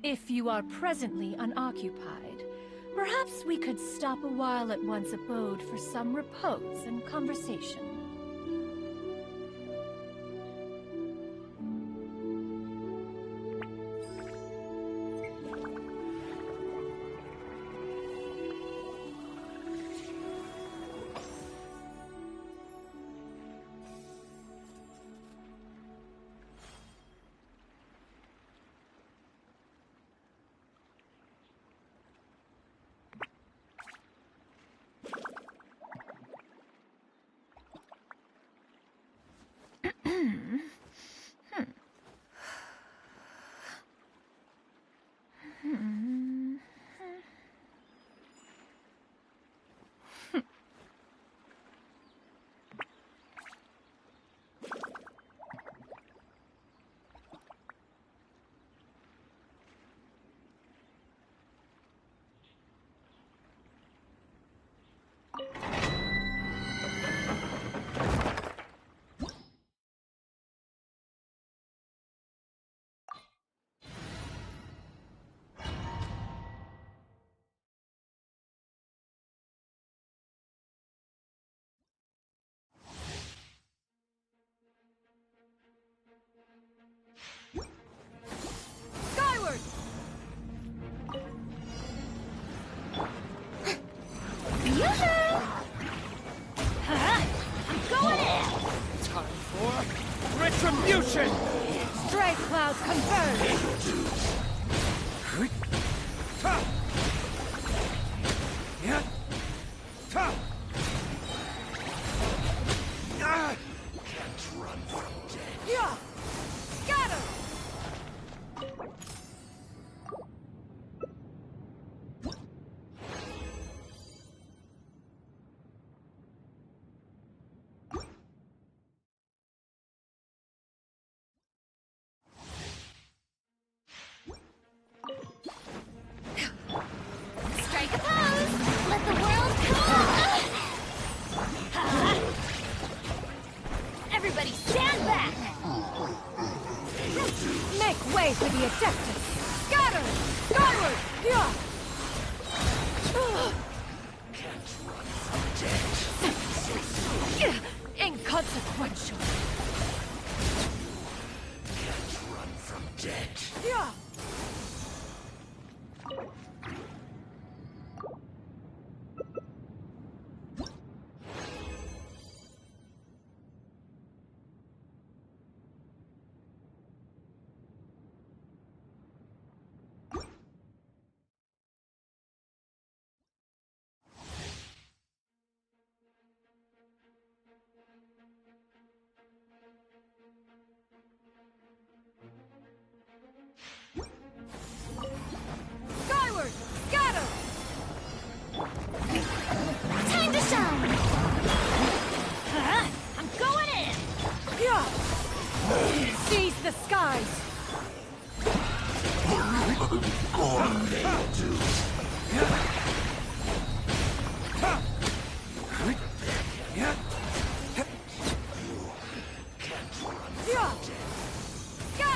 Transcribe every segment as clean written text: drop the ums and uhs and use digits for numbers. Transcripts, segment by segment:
If you are presently unoccupied, perhaps we could stop a while at one's abode for some repose and conversation. Retribution! Stray clouds converge! Can't run from death. Scatter! Strike a pose! Let the world come! Everybody stand back! Make way for the Adeptus! Scatter! Skyward! Yeah! Can't run from death. Inconsequential! Can't run from death. Yeah! Skyward! Scatter! Time to shine! I'm going in! Yeah! Seize the skies! Yeah!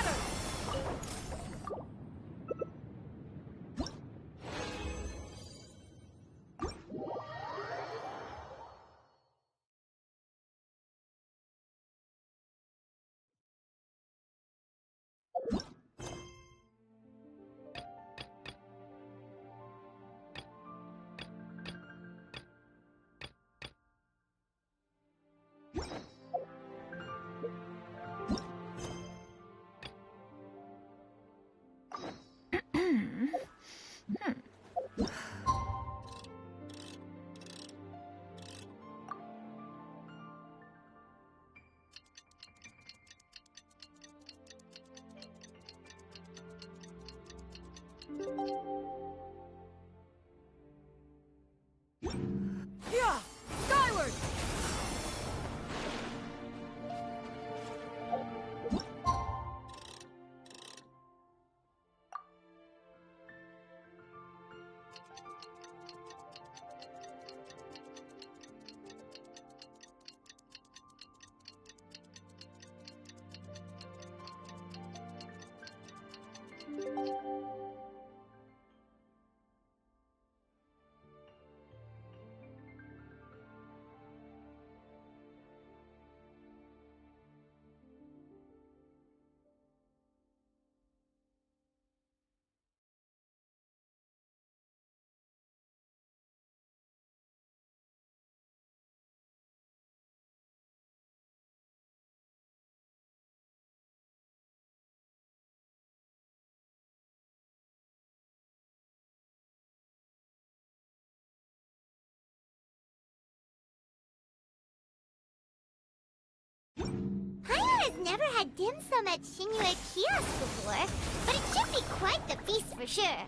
never had dim sum at Shinue Kiosk before, but it should be quite the feast for sure.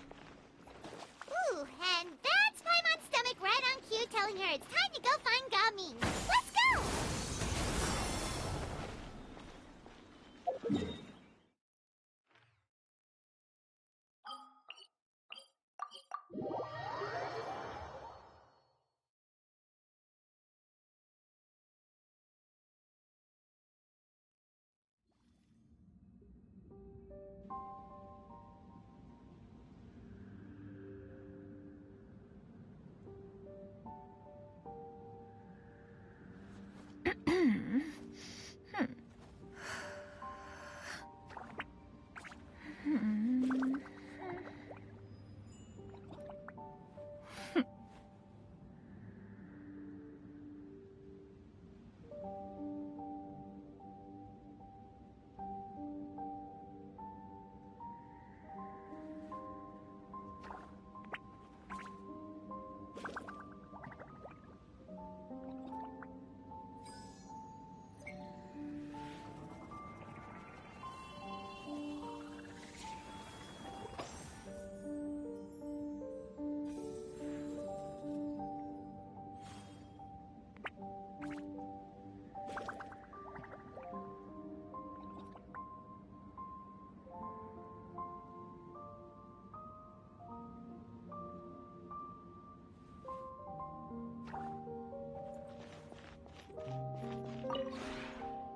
Ooh, and that's Paimon's stomach right on cue telling her it's time to go find Gamin. Let's go!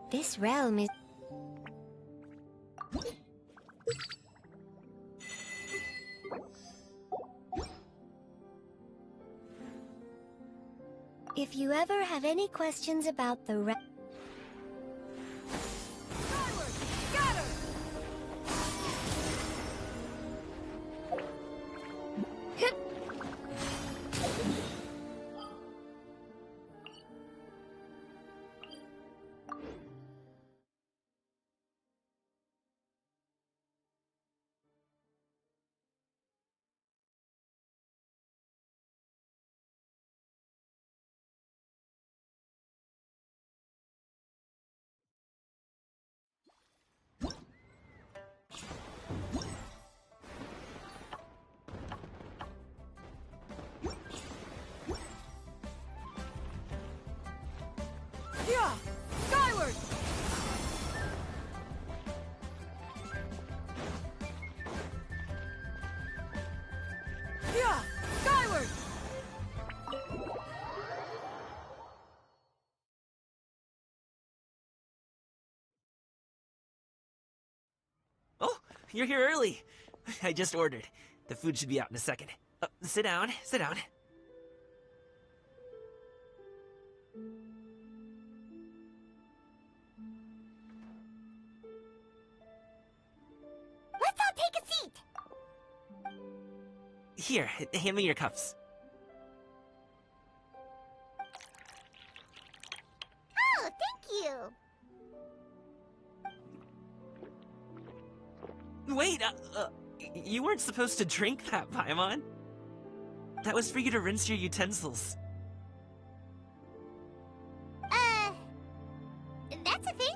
This realm is... If you ever have any questions about the Skyward! Yeah! Skyward! Oh, you're here early. I just ordered. The food should be out in a second. Sit down, sit down. Let's all take a seat! Here, hand me your cups. Oh, thank you! Wait, you weren't supposed to drink that, Paimon. That was for you to rinse your utensils. That's a thing?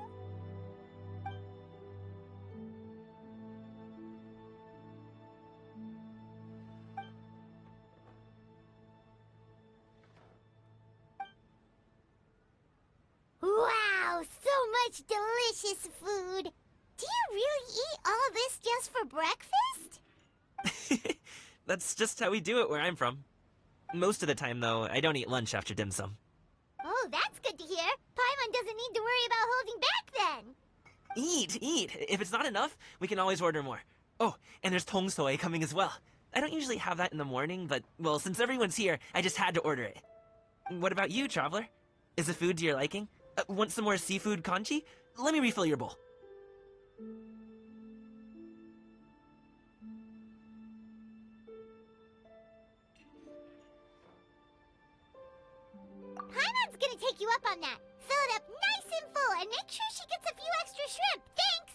Wow, so much delicious food! Do you really eat all this just for breakfast? That's just how we do it where I'm from. Most of the time, though, I don't eat lunch after dim sum. Oh, that's good to hear. Paimon doesn't need to worry about holding back then. Eat, eat! If it's not enough, we can always order more. Oh, and there's tong soy coming as well. I don't usually have that in the morning, but, well, since everyone's here, I just had to order it. What about you, Traveler? Is the food to your liking? Want some more seafood kanchi? Let me refill your bowl. Paimon's gonna take you up on that. Fill it up nice and full and make sure she gets a few extra shrimp. Thanks!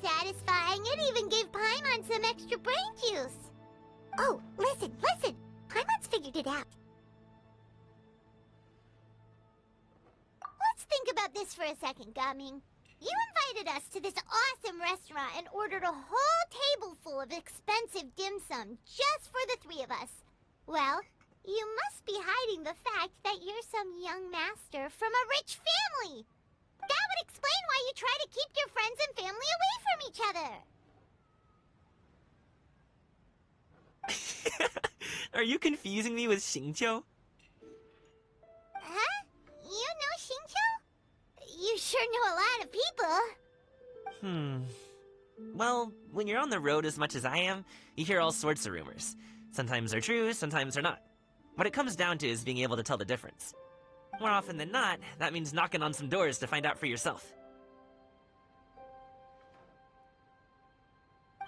satisfying. It even gave Paimon some extra brain juice. Oh, listen. Paimon's figured it out. Let's think about this for a second, Gaming. You invited us to this awesome restaurant and ordered a whole table full of expensive dim sum just for the three of us. Well, you must be hiding the fact that you're some young master from a rich family. That would explain why you try to keep your friends and family away from each other. Are you confusing me with Xingqiu? Huh? You know Xingqiu? You sure know a lot of people. Well, when you're on the road as much as I am, you hear all sorts of rumors. Sometimes they're true, sometimes they're not. What it comes down to is being able to tell the difference. More often than not, that means knocking on some doors to find out for yourself.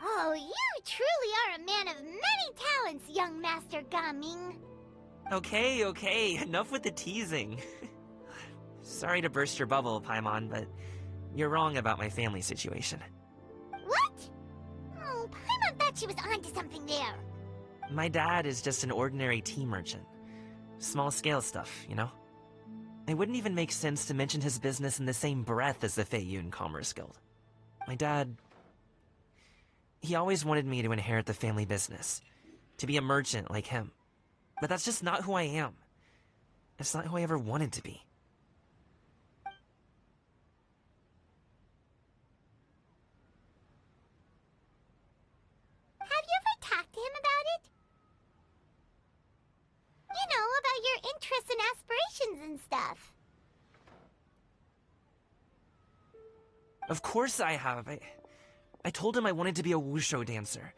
Oh, you truly are a man of many talents, young Master Gaming. Okay, enough with the teasing. Sorry to burst your bubble, Paimon, but you're wrong about my family situation. What? Oh, Paimon thought she was onto something there. My dad is just an ordinary tea merchant. Small-scale stuff, you know? It wouldn't even make sense to mention his business in the same breath as the Feiyun Commerce Guild. My dad... he always wanted me to inherit the family business. To be a merchant like him. But that's just not who I am. It's not who I ever wanted to be. Have you ever talked to him about it? You know, about your interests and aspirations and stuff. Of course I have. I told him I wanted to be a wushu dancer.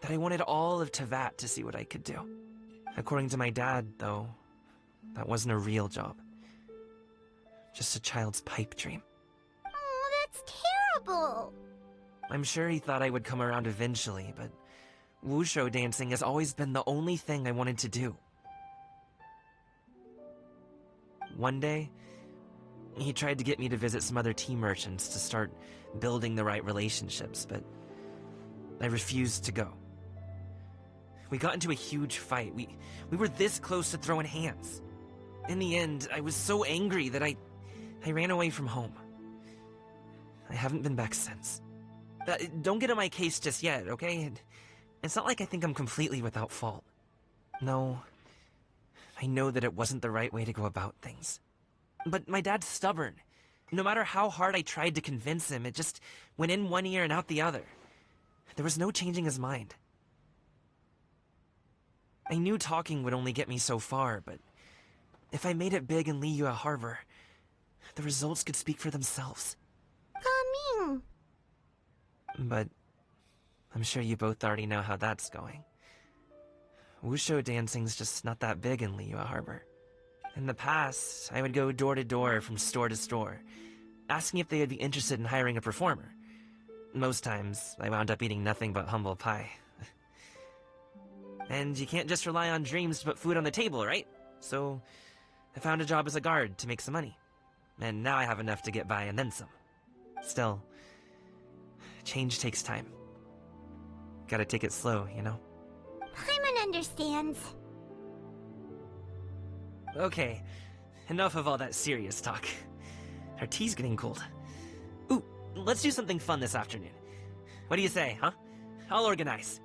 That I wanted all of Tevat to see what I could do. According to my dad, though, that wasn't a real job. Just a child's pipe dream. Oh, that's terrible. I'm sure he thought I would come around eventually, but wushu dancing has always been the only thing I wanted to do. One day, he tried to get me to visit some other tea merchants to start building the right relationships, but I refused to go. We got into a huge fight. We were this close to throwing hands. In the end, I was so angry that I ran away from home. I haven't been back since. Don't get on my case just yet, okay? It's not like I think I'm completely without fault. No, I know that it wasn't the right way to go about things. But my dad's stubborn. No matter how hard I tried to convince him, it just went in one ear and out the other. There was no changing his mind. I knew talking would only get me so far, but if I made it big in Liyue Harbor, the results could speak for themselves. Gaming. But I'm sure you both already know how that's going. Wushu dancing's just not that big in Liyue Harbor. In the past, I would go door to door from store to store, asking if they would be interested in hiring a performer. Most times, I wound up eating nothing but humble pie. And you can't just rely on dreams to put food on the table, right? So, I found a job as a guard to make some money. And now I have enough to get by and then some. Still, change takes time. Gotta take it slow, you know? Paimon understands. Okay, enough of all that serious talk. Our tea's getting cold. Ooh, let's do something fun this afternoon. What do you say, huh? I'll organize.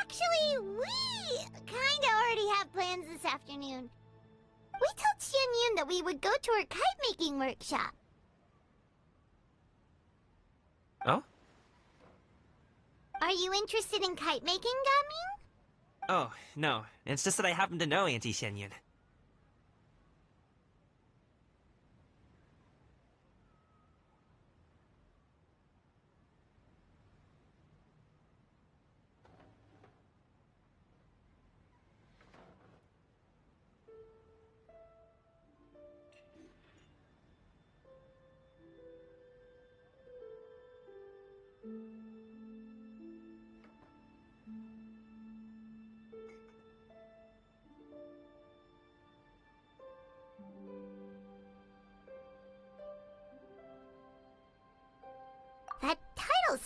Actually, we kinda already have plans this afternoon. We told Xianyun that we would go to her kite-making workshop. Oh? Are you interested in kite-making, Gaming? Oh, no. It's just that I happen to know Auntie Xianyun.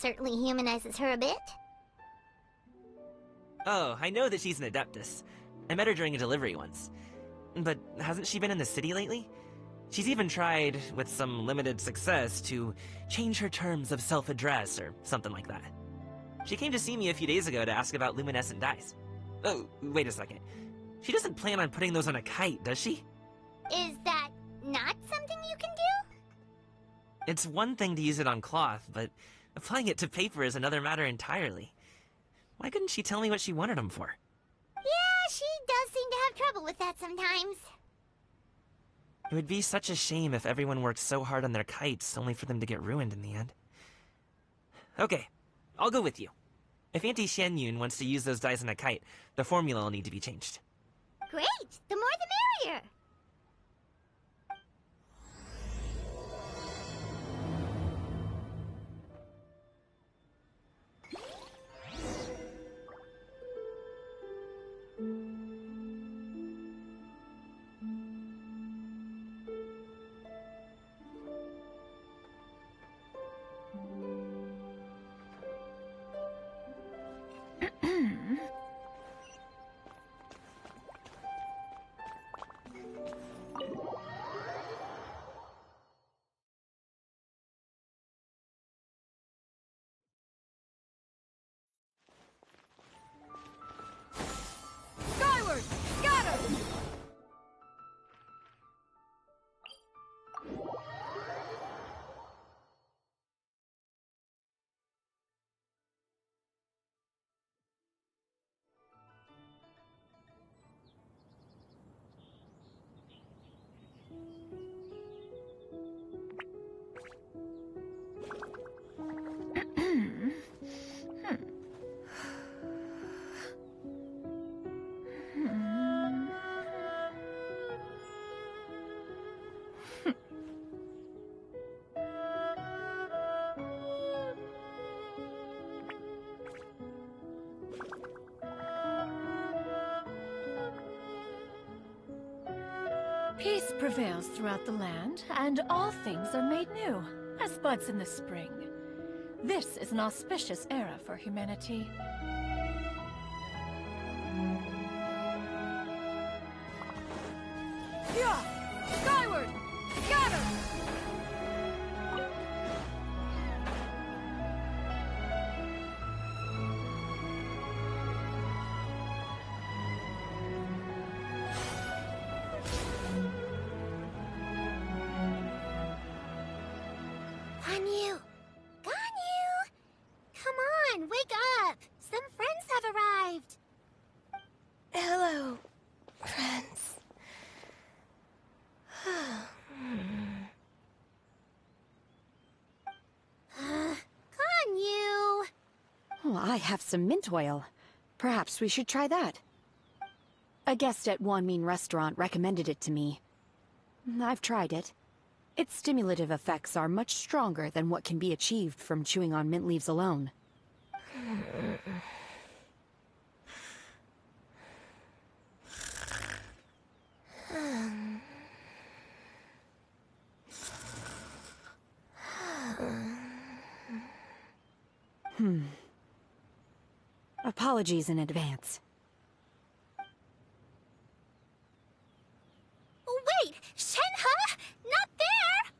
certainly humanizes her a bit. Oh, I know that she's an Adeptus. I met her during a delivery once. But hasn't she been in the city lately? She's even tried, with some limited success, to change her terms of self-address or something like that. She came to see me a few days ago to ask about luminescent dyes. Oh, wait a second. She doesn't plan on putting those on a kite, does she? Is that not something you can do? It's one thing to use it on cloth, but applying it to paper is another matter entirely. Why couldn't she tell me what she wanted them for? Yeah, she does seem to have trouble with that sometimes. It would be such a shame if everyone worked so hard on their kites only for them to get ruined in the end. Okay, I'll go with you. If Auntie Xianyun wants to use those dyes on a kite, the formula will need to be changed. Great! The more the merrier! Skyward! Scatter! Peace prevails throughout the land, and all things are made new, as buds in the spring. This is an auspicious era for humanity. Yeah! Skyward! Scatter! Ganyu! Ganyu! Come on, wake up! Some friends have arrived! Hello, friends. Ganyu! Oh, I have some mint oil. Perhaps we should try that. A guest at Wanmin restaurant recommended it to me. I've tried it. Its stimulative effects are much stronger than what can be achieved from chewing on mint leaves alone. Apologies in advance. Wait! Shenhe? Not there!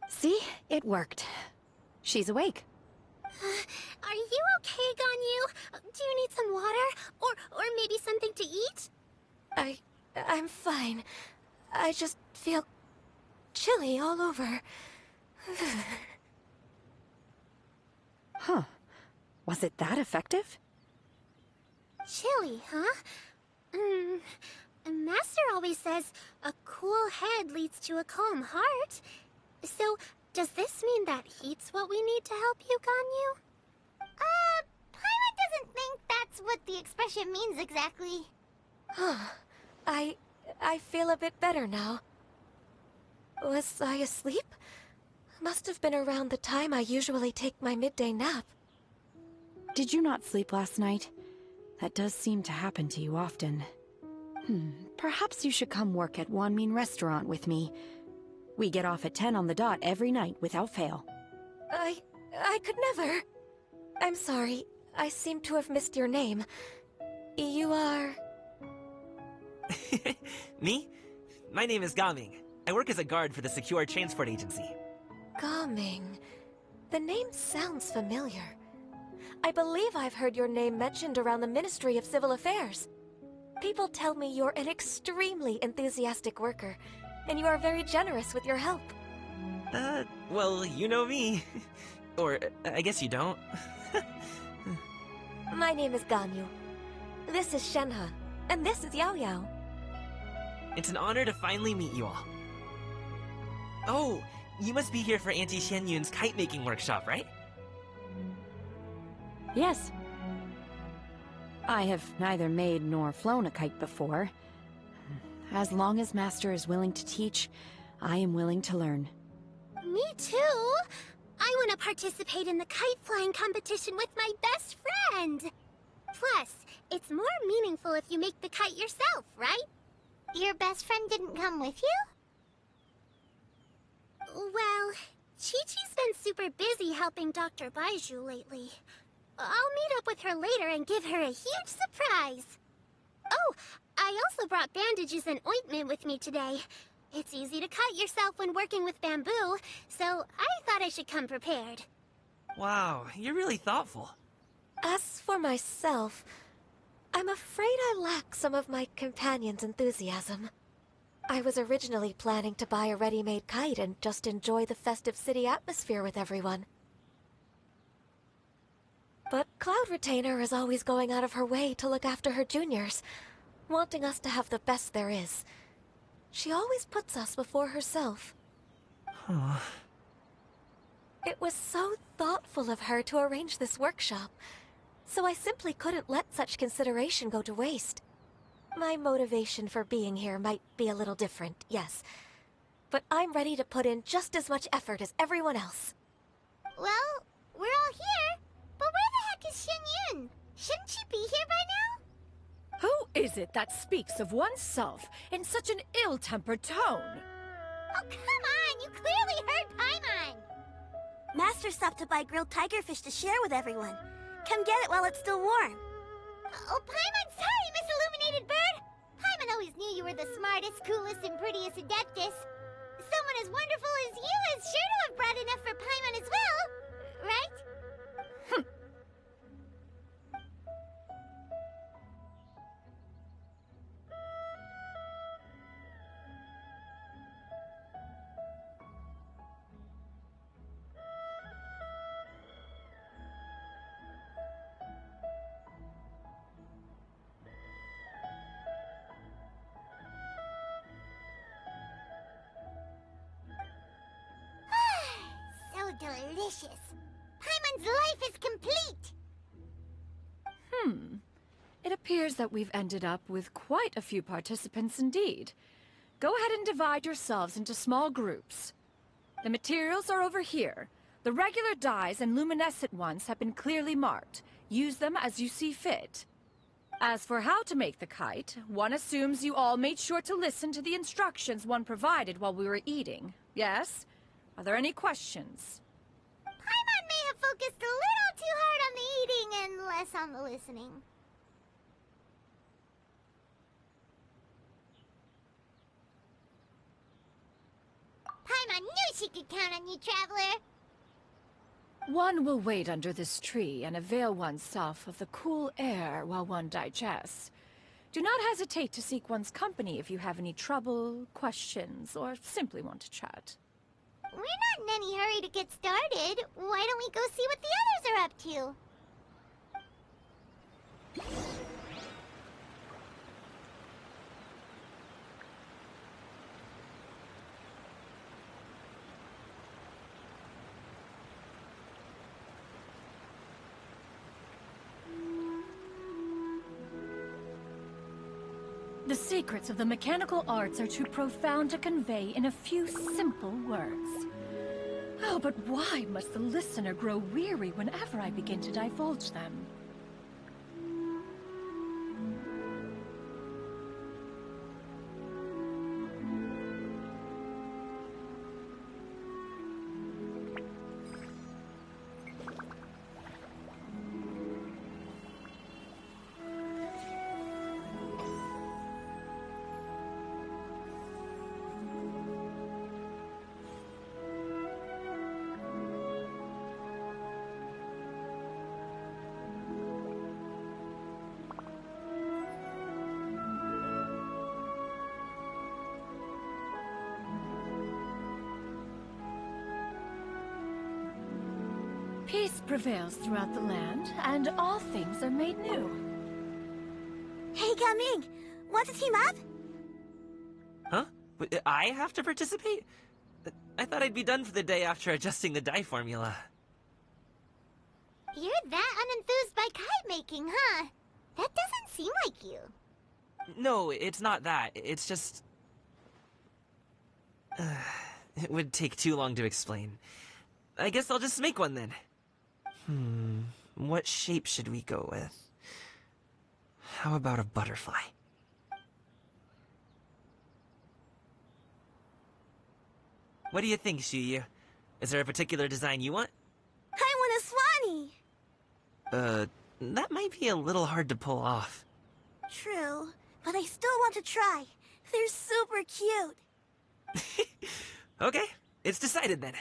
See? It worked. She's awake. Are you okay, Ganyu? Do you need some water? Or maybe something to eat? I'm fine. I just feel chilly all over. Huh. Was it that effective? Chilly, huh? Master always says a cool head leads to a calm heart. So, does this mean that heat's what we need to help you, Ganyu? Paimon doesn't think that's what the expression refresh it means exactly. I feel a bit better now. Was I asleep? Must have been around the time I usually take my midday nap. Did you not sleep last night? That does seem to happen to you often. Perhaps you should come work at Wanmin Restaurant with me. We get off at 10 on the dot every night without fail. I could never. I'm sorry. I seem to have missed your name. You are... Me? My name is Gaming. I work as a guard for the Secure Transport Agency. Gaming. The name sounds familiar. I believe I've heard your name mentioned around the Ministry of Civil Affairs. People tell me you're an extremely enthusiastic worker, and you are very generous with your help. Well, you know me. Or, I guess you don't. My name is Ganyu. This is Shenhe, and this is Yao Yao. It's an honor to finally meet you all. Oh, you must be here for Auntie Xianyun's kite-making workshop, right? Yes. I have neither made nor flown a kite before. As long as Master is willing to teach, I am willing to learn. Me too! I want to participate in the kite flying competition with my best friend! Plus, it's more meaningful if you make the kite yourself, right? Your best friend didn't come with you? Well, Chi-Chi's been super busy helping Dr. Baizhu lately. I'll meet up with her later and give her a huge surprise. Oh, I also brought bandages and ointment with me today. It's easy to cut yourself when working with bamboo, so I thought I should come prepared. Wow, you're really thoughtful. As for myself, I'm afraid I lack some of my companion's enthusiasm. I was originally planning to buy a ready-made kite and just enjoy the festive city atmosphere with everyone. But Cloud Retainer is always going out of her way to look after her juniors, wanting us to have the best there is. She always puts us before herself. Huh. It was so thoughtful of her to arrange this workshop, so I simply couldn't let such consideration go to waste. My motivation for being here might be a little different, yes, but I'm ready to put in just as much effort as everyone else. Well, we're all here, but where the heck is Xianyun? Shouldn't she be here by now? Who is it that speaks of oneself in such an ill-tempered tone? Oh, come on! You clearly heard Paimon! Master stopped to buy grilled tigerfish to share with everyone. Come get it while it's still warm. Oh, Paimon, sorry, Miss Illuminated Bird! Paimon always knew you were the smartest, coolest, and prettiest Adeptus. Someone as wonderful as you is sure to have brought enough for Paimon as well, right? So delicious. Paimon's life is complete. It appears that we've ended up with quite a few participants indeed. Go ahead and divide yourselves into small groups. The materials are over here. The regular dyes and luminescent ones have been clearly marked. Use them as you see fit. As for how to make the kite, one assumes you all made sure to listen to the instructions one provided while we were eating. Yes? Are there any questions? Paimon may have focused a little too hard on the eating and less on the listening. Paimon knew she could count on you, Traveler. One will wait under this tree and avail oneself of the cool air while one digests. Do not hesitate to seek one's company if you have any trouble, questions, or simply want to chat. We're not in any hurry to get started. Why don't we go see what the others are up to? The secrets of the mechanical arts are too profound to convey in a few simple words. Oh, but why must the listener grow weary whenever I begin to divulge them? Peace prevails throughout the land, and all things are made new. Hey, Gaming! Want to team up? Huh? I have to participate? I thought I'd be done for the day after adjusting the dye formula. You're that unenthused by kite making, huh? That doesn't seem like you. No, it's not that. It's just... it would take too long to explain. I guess I'll just make one then. What shape should we go with? How about a butterfly? What do you think, Shuyu? Is there a particular design you want? I want a swanee! That might be a little hard to pull off. True, but I still want to try. They're super cute. Okay, it's decided then.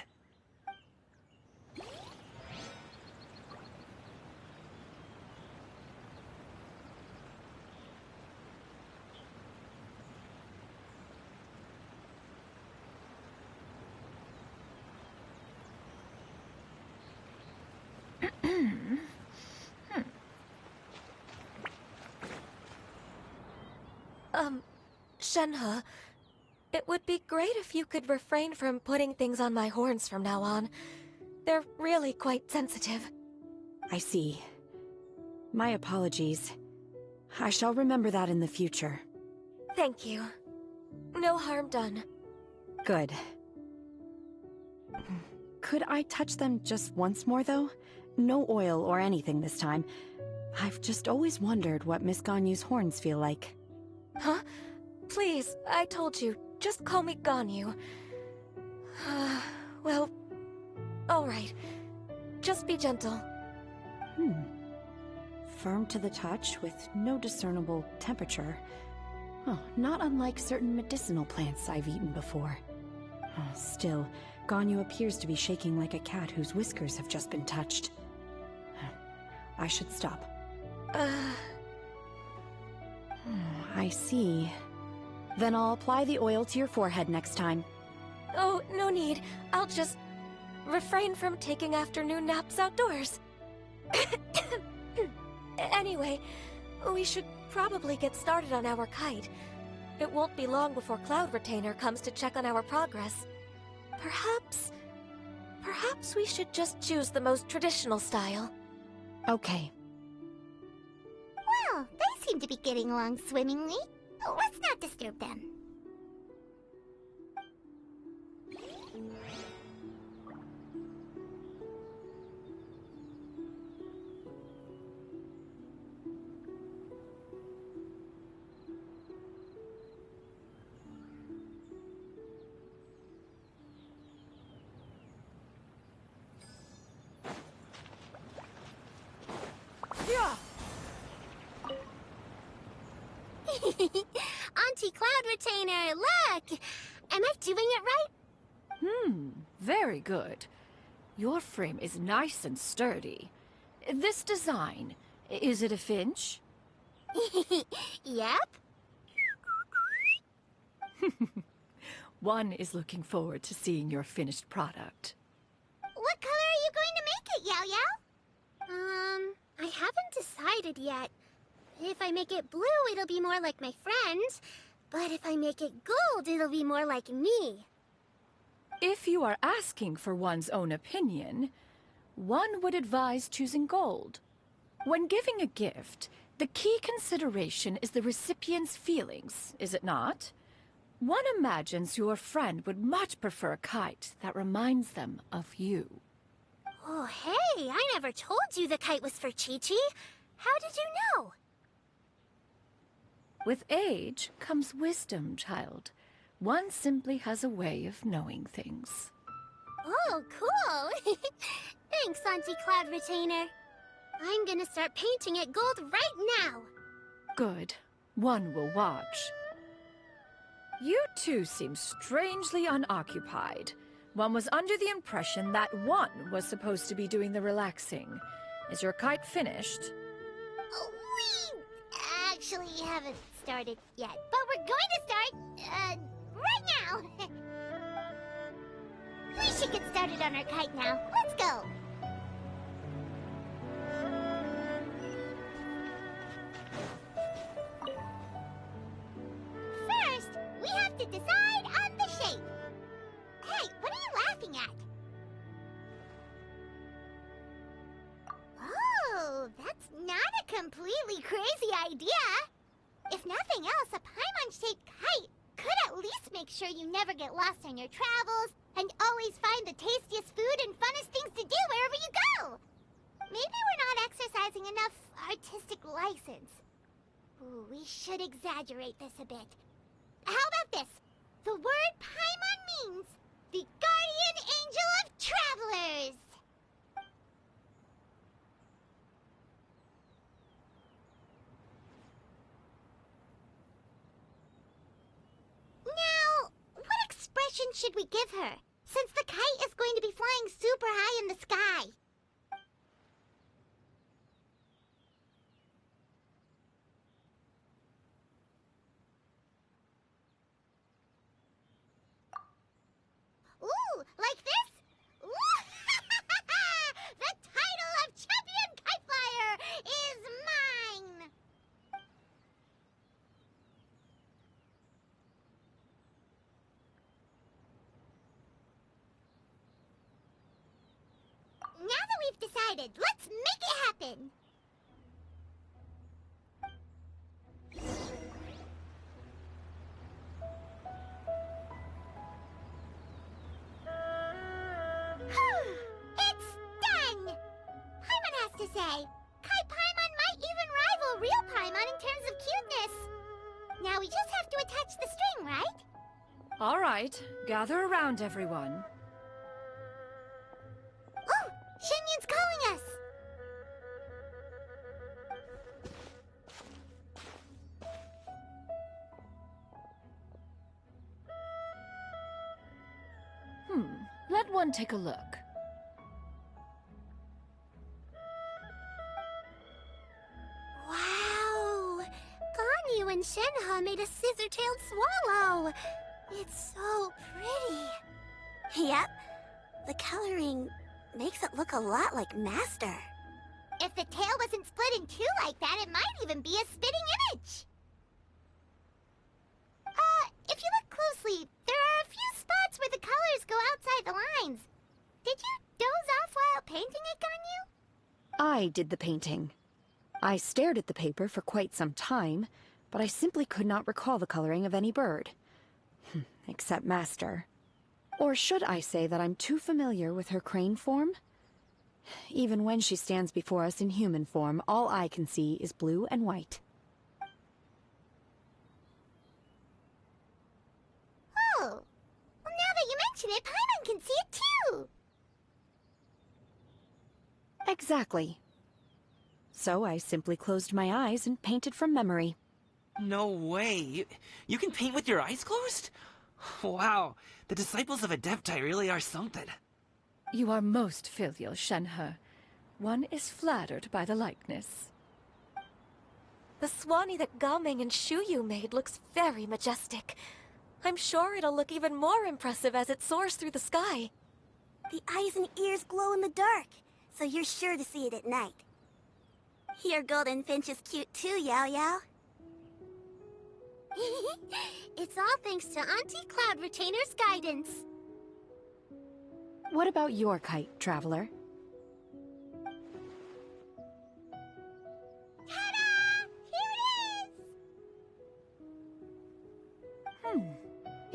Shenhe, it would be great if you could refrain from putting things on my horns from now on. They're really quite sensitive. I see. My apologies. I shall remember that in the future. Thank you. No harm done. Good. Could I touch them just once more, though? No oil or anything this time. I've just always wondered what Miss Ganyu's horns feel like. Huh? Please, I told you, just call me Ganyu. Well, alright. Just be gentle. Firm to the touch with no discernible temperature. Oh, not unlike certain medicinal plants I've eaten before. Still, Ganyu appears to be shaking like a cat whose whiskers have just been touched. I should stop. I see. Then I'll apply the oil to your forehead next time. Oh, no need. I'll just refrain from taking afternoon naps outdoors. Anyway, we should probably get started on our kite. It won't be long before Cloud Retainer comes to check on our progress. Perhaps we should just choose the most traditional style. Okay. Well, they seem to be getting along swimmingly. Let's not disturb them. Auntie Cloud Retainer, look! Am I doing it right? Very good. Your frame is nice and sturdy. This design, is it a finch? Yep. One is looking forward to seeing your finished product. What color are you going to make it, Yao Yao? I haven't decided yet. If I make it blue, it'll be more like my friends. But if I make it gold, it'll be more like me. If you are asking for one's own opinion, one would advise choosing gold. When giving a gift, The key consideration is the recipient's feelings, is it not? One imagines your friend would much prefer a kite that reminds them of you. Oh, hey, I never told you the kite was for Chi-Chi. How did you know? With age comes wisdom, child. One simply has a way of knowing things. Oh, cool. Thanks, Auntie Cloud Retainer. I'm gonna start painting it gold right now. Good. One will watch. You two seem strangely unoccupied. One was under the impression that one was supposed to be doing the relaxing. Is your kite finished? Oh, we actually haven't started yet, but we're going to start, right now. We should get started on our kite now. Let's go. First, we have to decide on the shape. Hey, what are you laughing at? Oh, that's not a completely crazy idea. If nothing else, a Paimon-shaped kite could at least make sure you never get lost on your travels and always find the tastiest food and funnest things to do wherever you go. Maybe we're not exercising enough artistic license. Ooh, we should exaggerate this a bit. How about this? The word Paimon means the guardian angel of travelers. Now, what expression should we give her, since the kite is going to be flying super high in the sky? Ooh, like this? Ooh, the title of Champion Kite Flyer is mine! Now that we've decided, let's make it happen! It's done! Paimon has to say, Kite Paimon might even rival real Paimon in terms of cuteness. Now we just have to attach the string, right? All right, gather around, everyone. Oh, Shenyun's calling us! Let one take a look. Wow! Ganyu and Shenhe made a scissor-tailed swallow! It's so pretty. Yep. The coloring makes it look a lot like Master. If the tail wasn't split in two like that, it might even be a spitting image! If you look closely, there are a few spots where the colors go outside the lines. Did you doze off while painting it, Ganyu? I did the painting. I stared at the paper for quite some time, but I simply could not recall the coloring of any bird. Except Master. Or should I say that I'm too familiar with her crane form? Even when she stands before us in human form, all I can see is blue and white. Oh, well, now that you mention it, Paimon can see it too! Exactly. So I simply closed my eyes and painted from memory. No way. You can paint with your eyes closed? Wow, the disciples of Adepti really are something. You are most filial, Shenhe. One is flattered by the likeness. The Swanee that Gaming and Shuyu made looks very majestic. I'm sure it'll look even more impressive as it soars through the sky. The eyes and ears glow in the dark, so you're sure to see it at night. Your golden finch is cute too, Yao Yao. It's all thanks to Auntie Cloud Retainer's guidance. What about your kite, Traveler? Ta-da!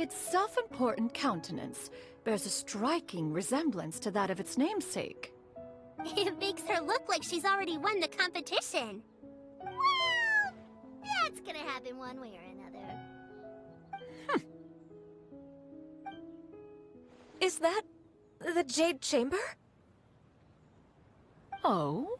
Its self-important countenance bears a striking resemblance to that of its namesake. It makes her look like she's already won the competition. Well, that's gonna happen one way or another. Is that the Jade Chamber? Oh?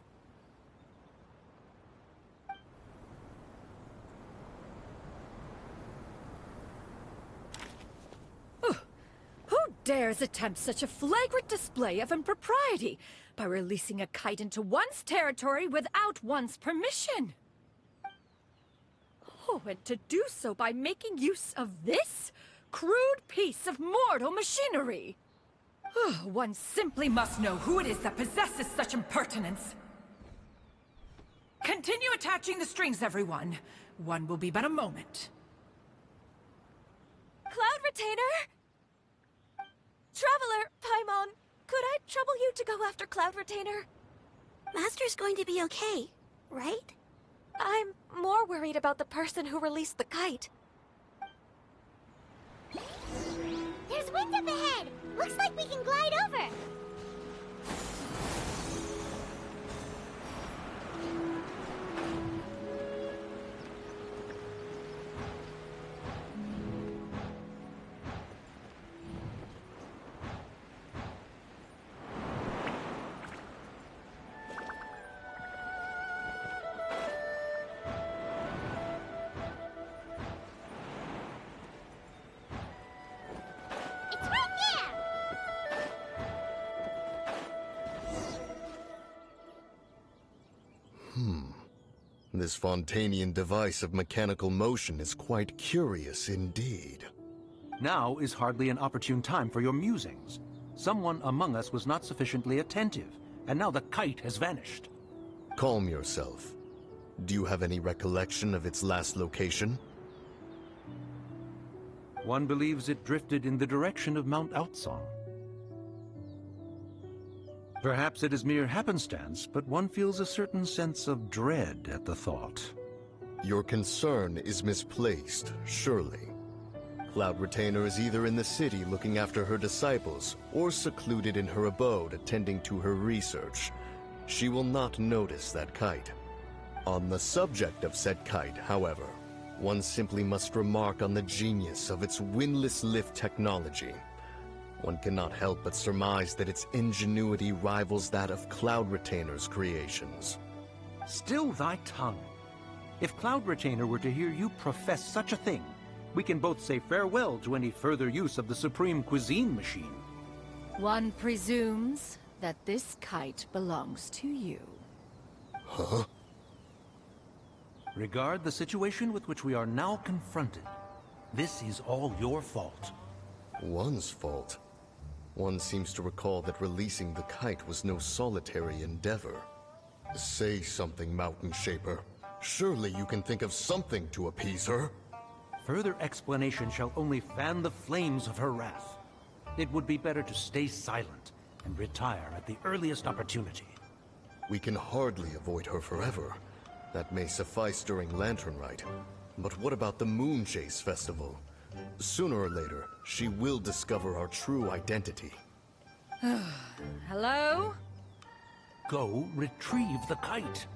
Who dares attempt such a flagrant display of impropriety by releasing a kite into one's territory without one's permission? Oh, and to do so by making use of this crude piece of mortal machinery! One simply must know who it is that possesses such impertinence. Continue attaching the strings, everyone. One will be but a moment. Cloud Retainer! Traveler, Paimon, could I trouble you to go after Cloud Retainer? Master's going to be okay, right? I'm more worried about the person who released the kite. There's wind up ahead! Looks like we can glide over! It's right there! This Fontanian device of mechanical motion is quite curious indeed. Now is hardly an opportune time for your musings. Someone among us was not sufficiently attentive, and now the kite has vanished. Calm yourself. Do you have any recollection of its last location? One believes it drifted in the direction of Mount Outsong. Perhaps it is mere happenstance, but one feels a certain sense of dread at the thought. Your concern is misplaced, surely. Cloud Retainer is either in the city looking after her disciples, or secluded in her abode attending to her research. She will not notice that kite. On the subject of said kite, however, one simply must remark on the genius of its windless lift technology. One cannot help but surmise that its ingenuity rivals that of Cloud Retainer's creations. Still thy tongue. If Cloud Retainer were to hear you profess such a thing, we can both say farewell to any further use of the Supreme Cuisine Machine. One presumes that this kite belongs to you. Huh? Regard the situation with which we are now confronted. This is all your fault. One's fault? One seems to recall that releasing the kite was no solitary endeavor. Say something, Mountain Shaper. Surely you can think of something to appease her. Further explanation shall only fan the flames of her wrath. It would be better to stay silent and retire at the earliest opportunity. We can hardly avoid her forever. That may suffice during Lantern Rite. But what about the Moon Chase Festival? Sooner or later, she will discover our true identity. Hello? Go retrieve the kite.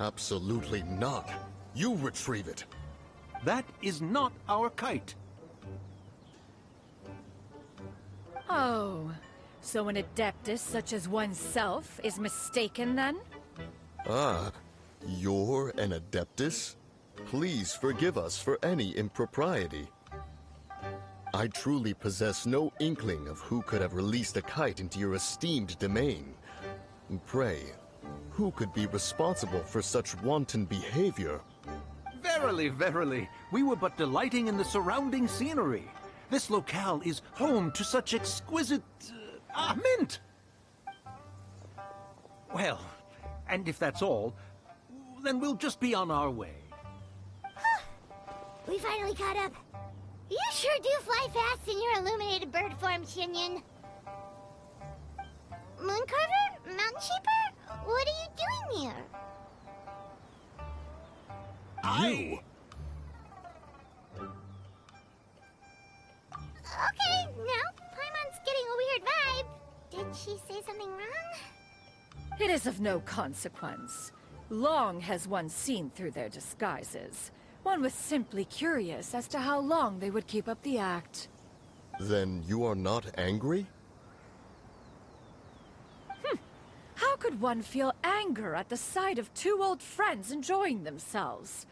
Absolutely not. You retrieve it. That is not our kite. Oh, so an adeptus such as oneself is mistaken then? Ah, you're an Adeptus? Please forgive us for any impropriety. I truly possess no inkling of who could have released a kite into your esteemed domain. Pray, who could be responsible for such wanton behavior? Verily, verily, we were but delighting in the surrounding scenery. This locale is home to such exquisite... mint! Well, and if that's all, then we'll just be on our way. We finally caught up. You sure do fly fast in your illuminated bird form, Shinyan. Mooncarver? Mountain Shaper? What are you doing here? You? It is of no consequence. Long has one seen through their disguises. One was simply curious as to how long they would keep up the act. Then you are not angry? How could one feel anger at the sight of two old friends enjoying themselves?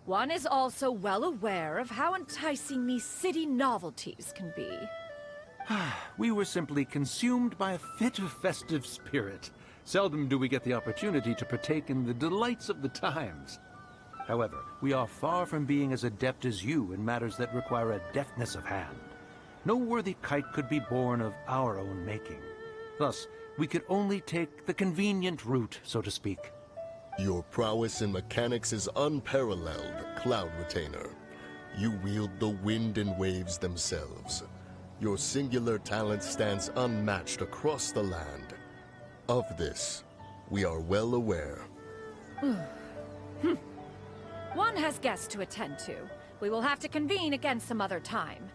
One is also well aware of how enticing these city novelties can be. We were simply consumed by a fit of festive spirit. Seldom do we get the opportunity to partake in the delights of the times. However, we are far from being as adept as you in matters that require a deftness of hand. No worthy kite could be born of our own making. Thus, we could only take the convenient route, so to speak. Your prowess in mechanics is unparalleled, Cloud Retainer. You wield the wind and waves themselves. Your singular talent stands unmatched across the land. Of this, we are well aware. One has guests to attend to. We will have to convene again some other time.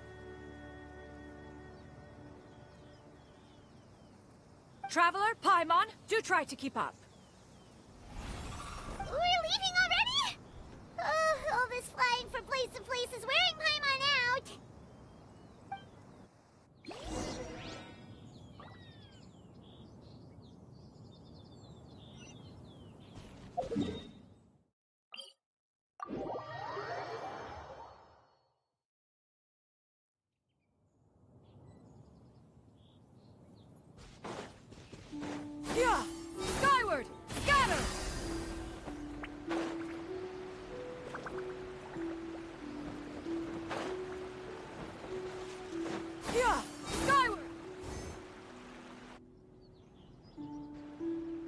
Traveler, Paimon, do try to keep up. We're leaving already? All this flying from place to place is wearing Paimon out. Yeah! Skyward! Scatter! Yeah! Skyward!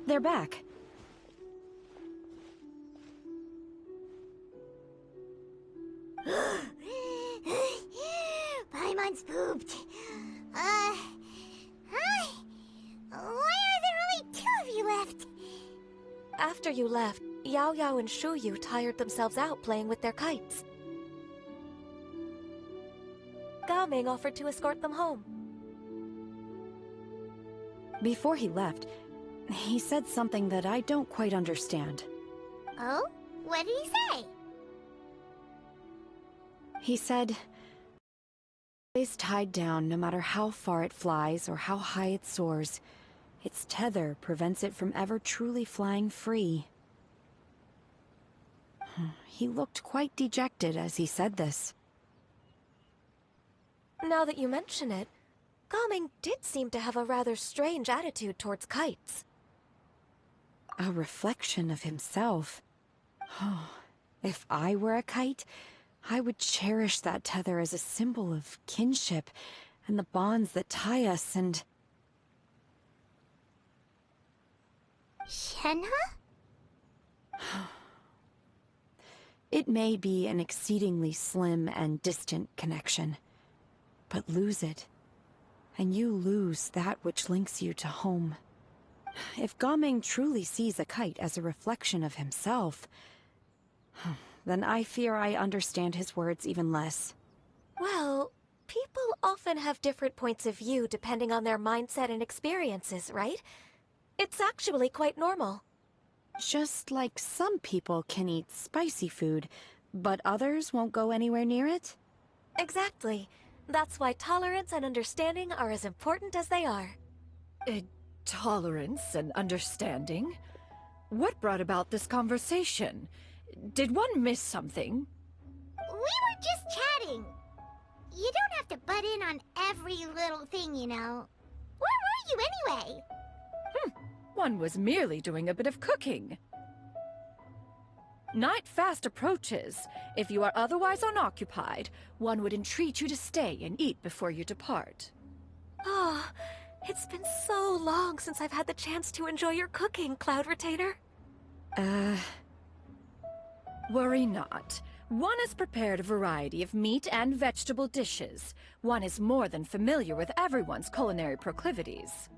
They're back. Paimon's pooped. Hi. Why are there only two of you left? After you left, Yao Yao and Shu Yu tired themselves out playing with their kites. Gao Ming offered to escort them home. Before he left, he said something that I don't quite understand. Oh? What did he say? He said, "Always tied down no matter how far it flies or how high it soars. Its tether prevents it from ever truly flying free." He looked quite dejected as he said this. Now that you mention it, Gao Ming did seem to have a rather strange attitude towards kites. A reflection of himself. If I were a kite, I would cherish that tether as a symbol of kinship and the bonds that tie us and... Shenhe? It may be an exceedingly slim and distant connection, but lose it, and you lose that which links you to home. If Gaming truly sees a kite as a reflection of himself, then I fear I understand his words even less. Well, people often have different points of view depending on their mindset and experiences, right? It's actually quite normal. Just like some people can eat spicy food, but others won't go anywhere near it? Exactly. That's why tolerance and understanding are as important as they are. Tolerance and understanding? What brought about this conversation? Did one miss something? We were just chatting. You don't have to butt in on every little thing, you know. Where were you anyway? One was merely doing a bit of cooking. Night fast approaches. If you are otherwise unoccupied, one would entreat you to stay and eat before you depart. Oh, it's been so long since I've had the chance to enjoy your cooking, Cloud Retainer. Worry not. One has prepared a variety of meat and vegetable dishes. One is more than familiar with everyone's culinary proclivities.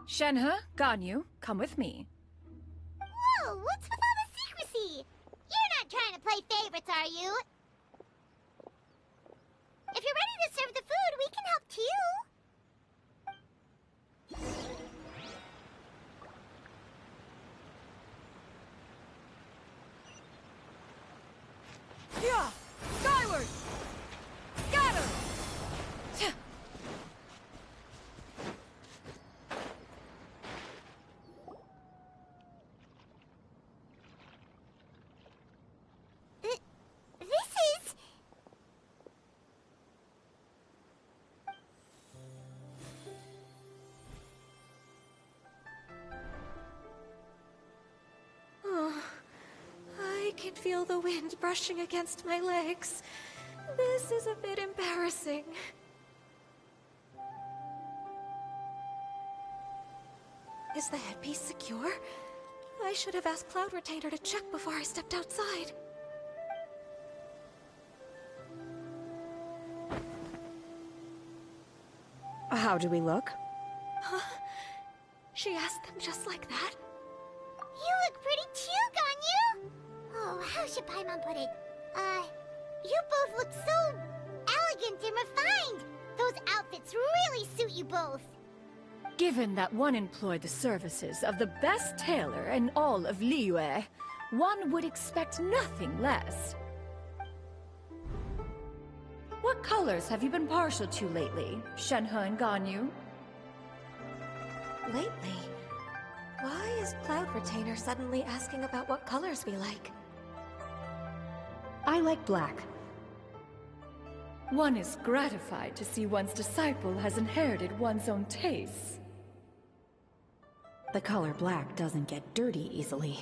Shenhe, Ganyu, come with me. Whoa, what's with all the secrecy? You're not trying to play favorites, are you? can feel the wind brushing against my legs. This is a bit embarrassing. Is the headpiece secure? I should have asked Cloud Retainer to check before I stepped outside. How do we look? Huh? She asked them just like that? You look pretty too, Ganyu! Oh, how should Paimon put it? You both look so elegant and refined! Those outfits really suit you both! Given that one employed the services of the best tailor in all of Liyue, one would expect nothing less. What colors have you been partial to lately, Shenhe and Ganyu? Lately? Why is Cloud Retainer suddenly asking about what colors we like? I like black. One is gratified to see one's disciple has inherited one's own tastes. The color black doesn't get dirty easily.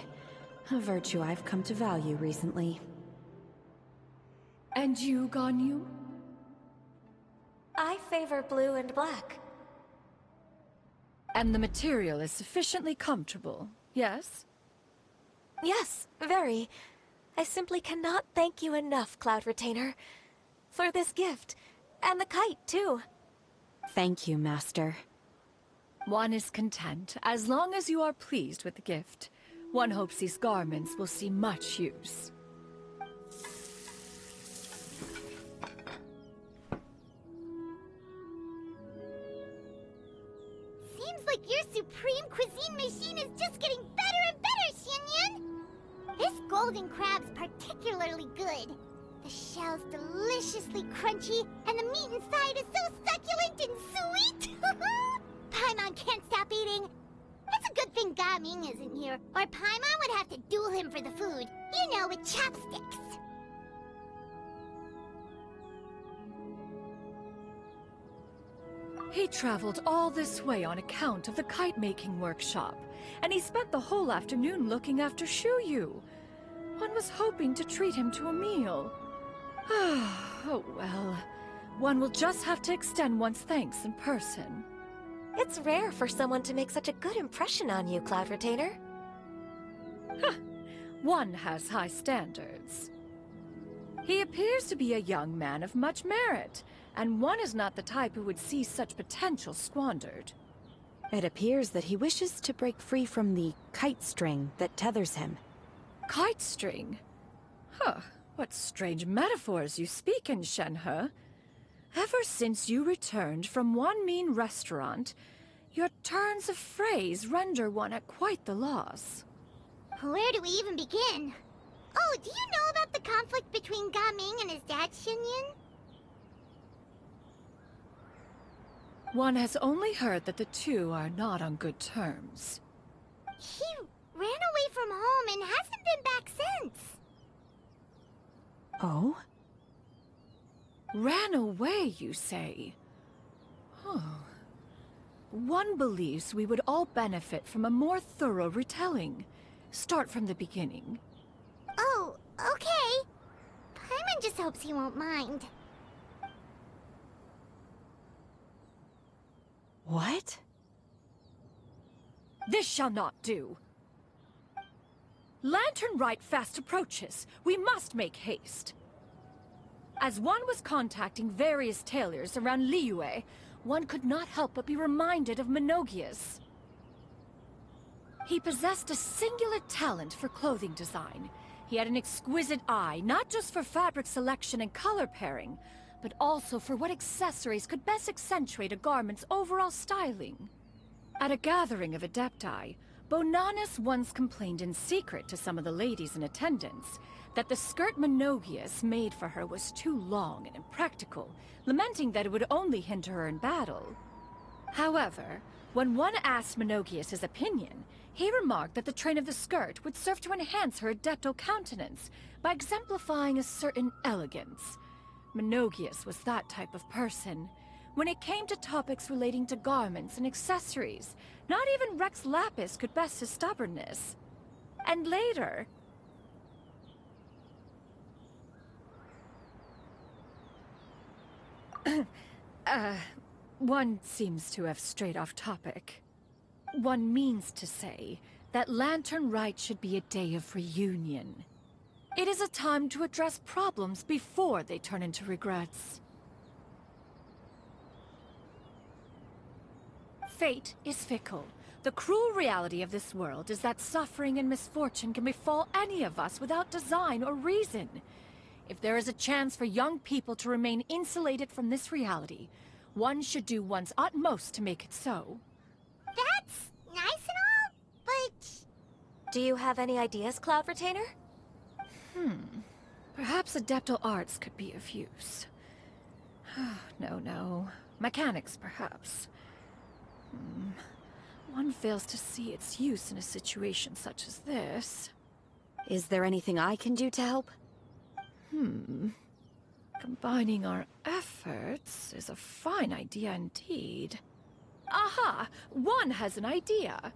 A virtue I've come to value recently. And you, Ganyu? I favor blue and black. And the material is sufficiently comfortable, yes? Yes, very. I simply cannot thank you enough, Cloud Retainer. For this gift. And the kite, too. Thank you, Master. One is content, as long as you are pleased with the gift. One hopes these garments will see much use. Seems like your supreme cuisine machine is just getting better and better, Xinyun! This golden crab's particularly good. The shell's deliciously crunchy, and the meat inside is so succulent and sweet! Paimon can't stop eating. It's a good thing Gaming isn't here, or Paimon would have to duel him for the food. You know, with chopsticks. He traveled all this way on account of the kite-making workshop, and he spent the whole afternoon looking after Shuyu. One was hoping to treat him to a meal. Oh well, one will just have to extend one's thanks in person. It's rare for someone to make such a good impression on you, Cloud Retainer. One has high standards. He appears to be a young man of much merit, and one is not the type who would see such potential squandered. It appears that he wishes to break free from the kite string that tethers him. Kite string? Huh, what strange metaphors you speak in, Shenhe. Ever since you returned from one mean restaurant, your turns of phrase render one at quite the loss. Where do we even begin? Oh, do you know about the conflict between Gaming and his dad, Xinyun? One has only heard that the two are not on good terms. He ran away from home and hasn't been back since. Oh? Ran away, you say? Oh. One believes we would all benefit from a more thorough retelling. Start from the beginning. Oh, okay. Paimon just hopes he won't mind. What? This shall not do. Lantern Rite fast approaches. We must make haste. As one was contacting various tailors around Liyue, one could not help but be reminded of Menogias. He possessed a singular talent for clothing design. He had an exquisite eye, not just for fabric selection and color pairing, but also for what accessories could best accentuate a garment's overall styling. At a gathering of Adepti, Bonanis once complained in secret to some of the ladies in attendance that the skirt Menogias made for her was too long and impractical, lamenting that it would only hinder her in battle. However, when one asked Menogias his opinion, he remarked that the train of the skirt would serve to enhance her adepto countenance by exemplifying a certain elegance. Menogias was that type of person. When it came to topics relating to garments and accessories, not even Rex Lapis could best his stubbornness. And later... One seems to have strayed off topic. One means to say that Lantern Rite should be a day of reunion. It is a time to address problems before they turn into regrets. Fate is fickle. The cruel reality of this world is that suffering and misfortune can befall any of us without design or reason. If there is a chance for young people to remain insulated from this reality, one should do one's utmost to make it so. That's nice and all, but... Do you have any ideas, Cloud Retainer? Perhaps adeptal arts could be of use. No. Mechanics, perhaps. One fails to see its use in a situation such as this. Is there anything I can do to help? Combining our efforts is a fine idea indeed. Aha! One has an idea.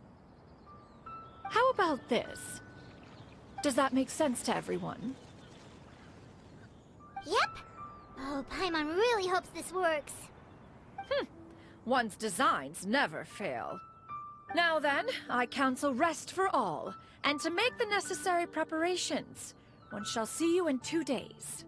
How about this? Does that make sense to everyone? Yep. Oh, Paimon really hopes this works. One's designs never fail. Now then, I counsel rest for all, and to make the necessary preparations. One shall see you in 2 days.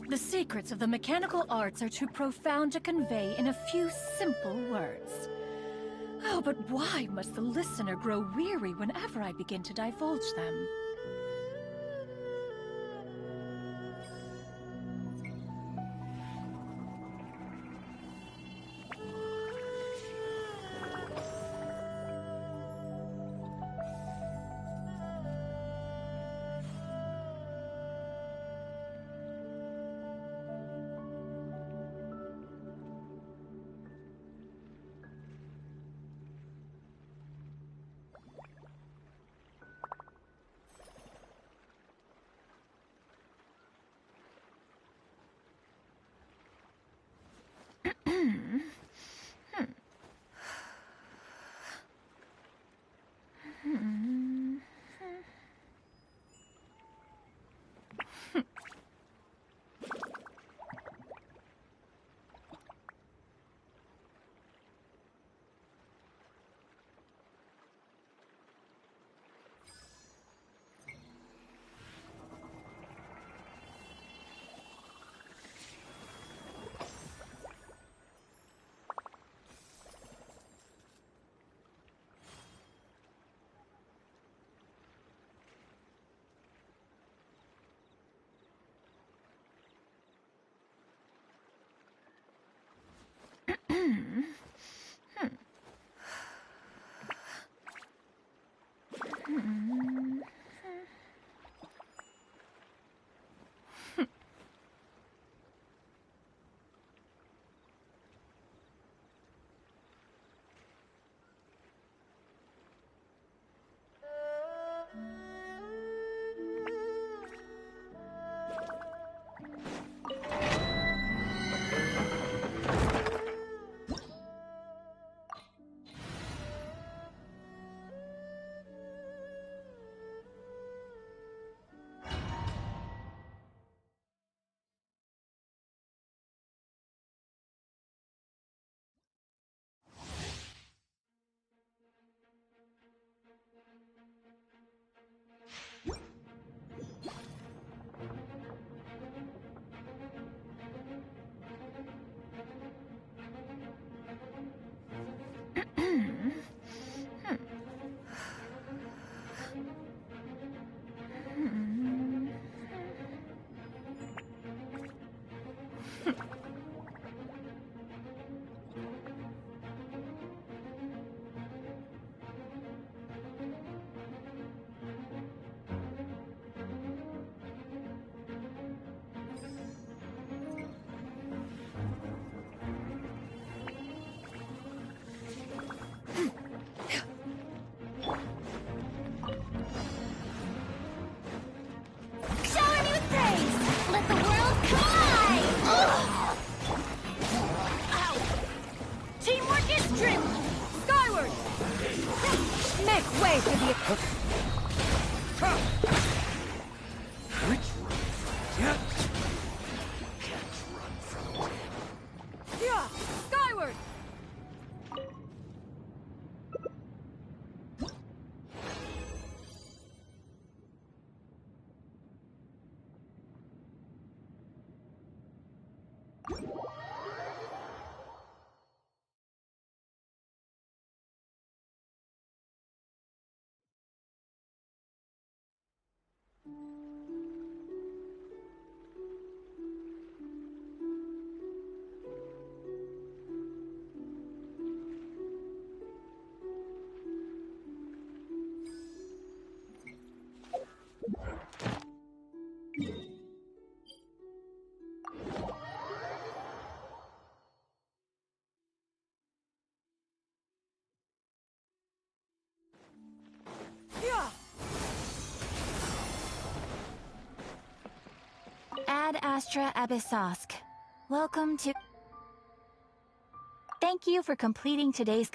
The secrets of the mechanical arts are too profound to convey in a few simple words. Oh, but why must the listener grow weary whenever I begin to divulge them? way for the... Yeah, skyward! Ad Astra Abyssosk. Welcome to... Thank you for completing today's...